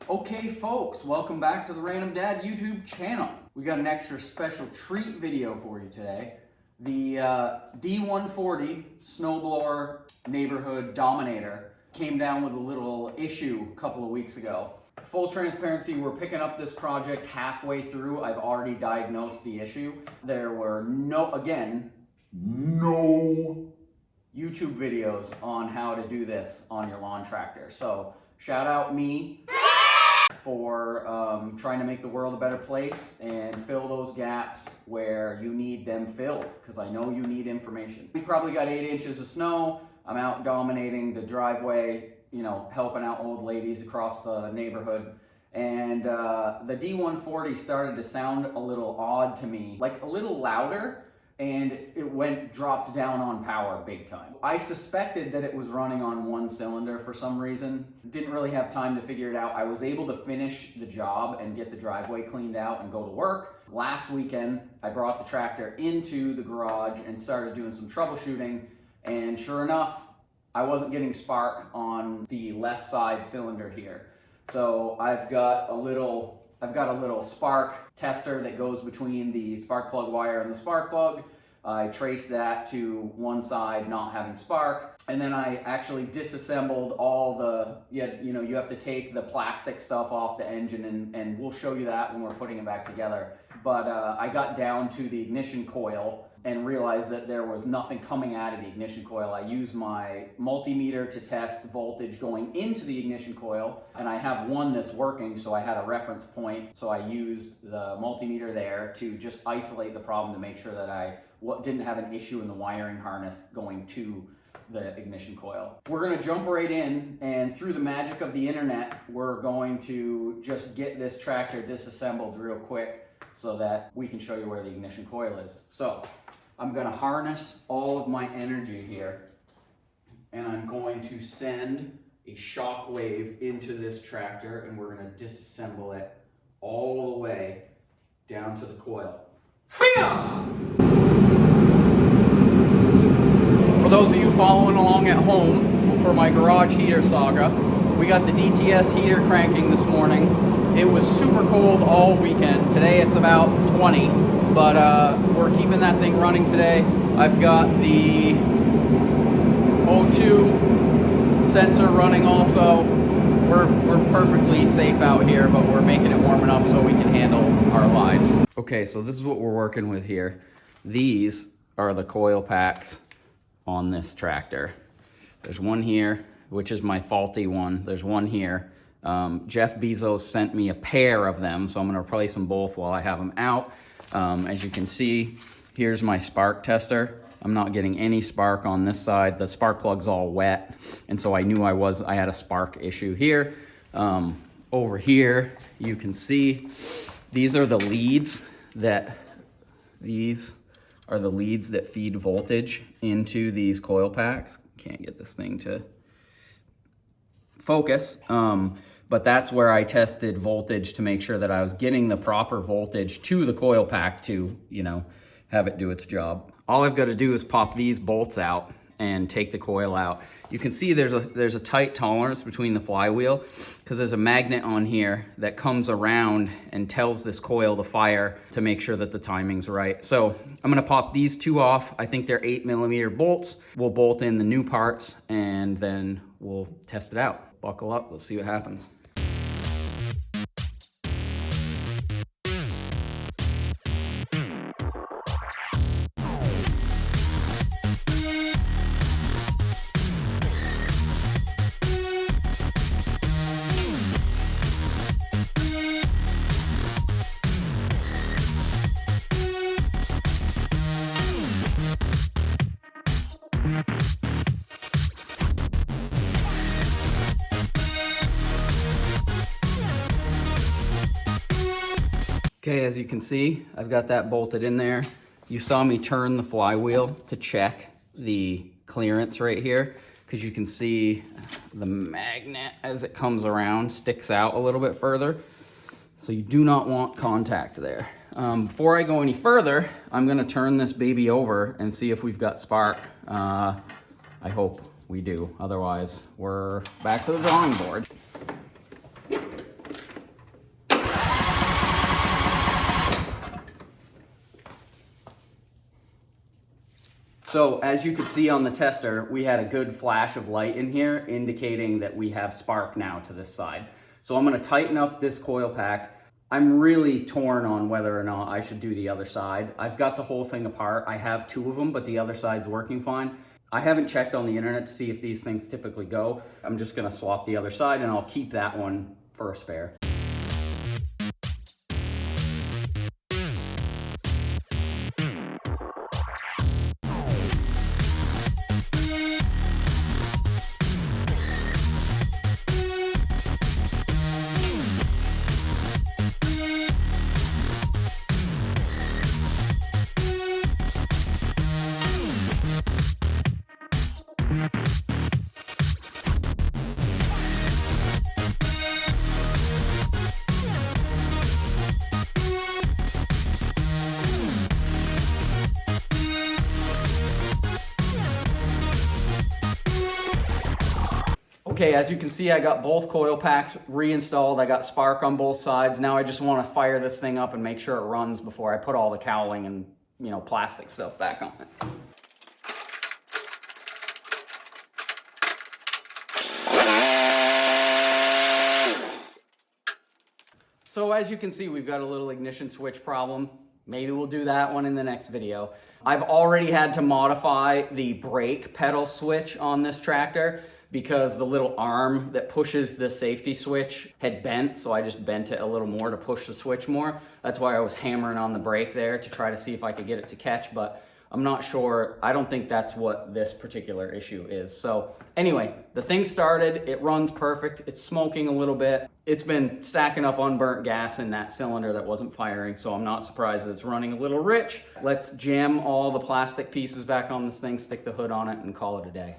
Okay folks, welcome back to the Random Dad YouTube channel. We got an extra special treat video for you today. The D140 snowblower neighborhood dominator came down with a little issue a couple of weeks ago. Full transparency, we're picking up this project halfway through. I've already diagnosed the issue. There were no YouTube videos on how to do this on your lawn tractor. So shout out me for trying to make the world a better place and fill those gaps where you need them filled, because I know you need information. We probably got 8 inches of snow. I'm out dominating the driveway, you know, helping out old ladies across the neighborhood. And the D140 started to sound a little odd to me, like a little louder, and it dropped down on power big time. I suspected that it was running on one cylinder for some reason. Didn't really have time to figure it out. I was able to finish the job and get the driveway cleaned out and go to work. Last weekend, I brought the tractor into the garage and started doing some troubleshooting, and sure enough, I wasn't getting spark on the left side cylinder here. So I've got a little spark tester that goes between the spark plug wire and the spark plug. I traced that to one side not having spark, and then I actually disassembled all the, you have to take the plastic stuff off the engine, and we'll show you that when we're putting it back together. But I got down to the ignition coil and realized that there was nothing coming out of the ignition coil. I used my multimeter to test voltage going into the ignition coil, and I have one that's working, so I had a reference point. So I used the multimeter there to just isolate the problem to make sure that I didn't have an issue in the wiring harness going to the ignition coil. We're gonna jump right in, and through the magic of the internet, we're going to just get this tractor disassembled real quick so that we can show you where the ignition coil is. So I'm gonna harness all of my energy here, and I'm going to send a shock wave into this tractor, and we're gonna disassemble it all the way down to the coil. For those of you following along at home for my garage heater saga, we got the DTS heater cranking this morning. It was super cold all weekend. Today it's about 20, but we're keeping that thing running today. I've got the O2 sensor running also. We're perfectly safe out here, but we're making it warm enough so we can handle our lives. Okay, so this is what we're working with here. These are the coil packs on this tractor. There's one here, which is my faulty one. There's one here. Jeff Bezos sent me a pair of them, so I'm gonna replace them both while I have them out. As you can see, here's my spark tester. I'm not getting any spark on this side. The spark plug's all wet, and so I knew I had a spark issue here. Over here, you can see these are the leads that feed voltage into these coil packs. Can't get this thing to focus, but that's where I tested voltage to make sure that I was getting the proper voltage to the coil pack to, have it do its job. All I've got to do is pop these bolts out and take the coil out. You can see there's a tight tolerance between the flywheel, because there's a magnet on here that comes around and tells this coil to fire to make sure that the timing's right. So I'm gonna pop these two off. I think they're 8mm bolts. We'll bolt in the new parts, and then we'll test it out. Buckle up, let's see what happens. Okay, as you can see, I've got that bolted in there. You saw me turn the flywheel to check the clearance right here, because you can see the magnet as it comes around sticks out a little bit further. So you do not want contact there. Before I go any further, I'm gonna turn this baby over and see if we've got spark. I hope we do, otherwise we're back to the drawing board. So as you can see on the tester, we had a good flash of light in here indicating that we have spark now to this side. So I'm gonna tighten up this coil pack. I'm really torn on whether or not I should do the other side. I've got the whole thing apart. I have two of them, but the other side's working fine. I haven't checked on the internet to see if these things typically go. I'm just gonna swap the other side and I'll keep that one for a spare. Okay, as you can see, I got both coil packs reinstalled. I got spark on both sides. Now I just want to fire this thing up and make sure it runs before I put all the cowling and, you know, plastic stuff back on it. So as you can see, we've got a little ignition switch problem. Maybe we'll do that one in the next video. I've already had to modify the brake pedal switch on this tractor because the little arm that pushes the safety switch had bent, so I just bent it a little more to push the switch more. That's why I was hammering on the brake there to try to see if I could get it to catch, but I'm not sure. I don't think that's what this particular issue is. So anyway, the thing started, it runs perfect. It's smoking a little bit. It's been stacking up unburnt gas in that cylinder that wasn't firing, so I'm not surprised that it's running a little rich. Let's jam all the plastic pieces back on this thing, stick the hood on it, and call it a day.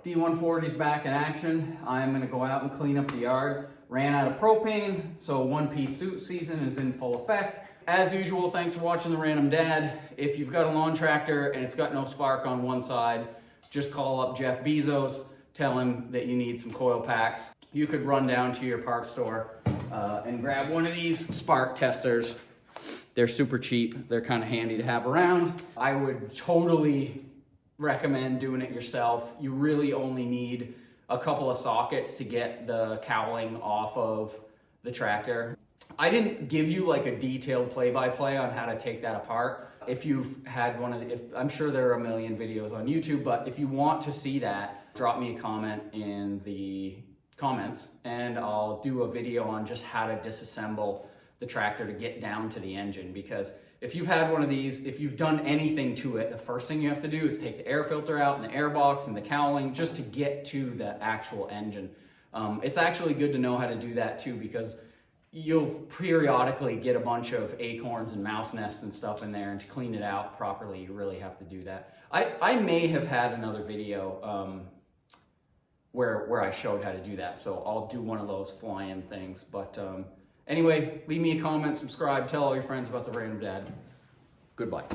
D140's back in action. I'm gonna go out and clean up the yard. Ran out of propane, so one-piece suit season is in full effect. As usual, thanks for watching The Random Dad. If you've got a lawn tractor and it's got no spark on one side, just call up Jeff Bezos, tell him that you need some coil packs. You could run down to your parts store and grab one of these spark testers. They're super cheap. They're kind of handy to have around. I would totally recommend doing it yourself. You really only need a couple of sockets to get the cowling off of the tractor. I didn't give you like a detailed play-by-play on how to take that apart. If you've had one of the, I'm sure there are a million videos on YouTube, but if you want to see that, drop me a comment in the comments and I'll do a video on just how to disassemble the tractor to get down to the engine. Because if you've had one of these, if you've done anything to it, the first thing you have to do is take the air filter out and the air box and the cowling just to get to the actual engine. It's actually good to know how to do that too, because you'll periodically get a bunch of acorns and mouse nests and stuff in there, and to clean it out properly, you really have to do that. I may have had another video where I showed how to do that, so I'll do one of those fly-in things. But anyway, leave me a comment, subscribe, tell all your friends about The Random Dad. Goodbye.